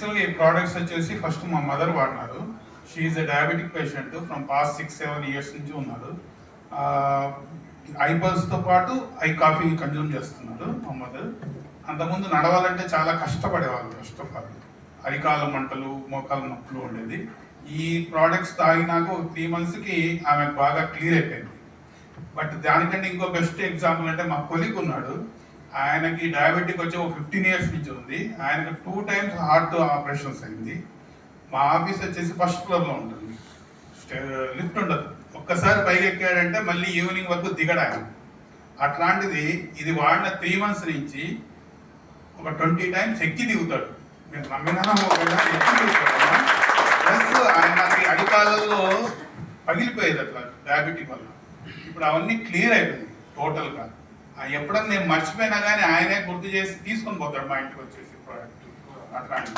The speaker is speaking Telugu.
యాక్చువల్గా ఈ ప్రోడక్ట్స్ వచ్చేసి ఫస్ట్ మా మదర్ వాడినారు. She is a diabetic patient from past 6-7 years నుంచి ఉన్నారు. ఐబల్స్తో పాటు ఐ కాఫీ కన్జ్యూమ్ చేస్తున్నారు మా మదర్. అంతకుముందు నడవాలంటే చాలా కష్టపడేవాళ్ళు. ఫస్ట్ ఆఫ్ ఆల్ అరికాల మంటలు, మోకాల నొప్పులు ఉండేది. ఈ ప్రోడక్ట్స్ తాగినాక 3 monthsకి ఆమెకు బాగా క్లియర్ అయిపోయింది. బట్ దానికంటే ఇంకో బెస్ట్ ఎగ్జాంపుల్ అంటే మా కొలీగ్ ఉన్నాడు. ఆయనకి డయాబెటిక్ వచ్చి 15 years నుంచి ఉంది. ఆయనకు 2 times హార్ట్ ఆపరేషన్స్ అయింది. మా ఆఫీస్ వచ్చేసి ఫస్ట్ ఫ్లోర్లో ఉంటుంది, లిఫ్ట్ ఉండదు. ఒక్కసారి పైకి ఎక్కాడంటే మళ్ళీ ఈవినింగ్ వరకు దిగడు ఆయన. అట్లాంటిది ఇది వాడిన 3 months నుంచి ఒక 20 times ఎక్కి దిగుతాడు. నేను నమ్మినా ఎక్కి దిగుతాడు. ప్లస్ ఆయనకి అడికాలలో పగిలిపోయేది అట్లా డయాబెటిక్ వల్ల. ఇప్పుడు అవన్నీ క్లియర్ అయిపోయింది టోటల్గా. ఎప్పుడన్నా నేను మర్చిపోయినా కానీ ఆయనే గుర్తు చేసి తీసుకొని పోతాడు మా ఇంటికి వచ్చేసి ప్రోడక్ట్ అట్లా.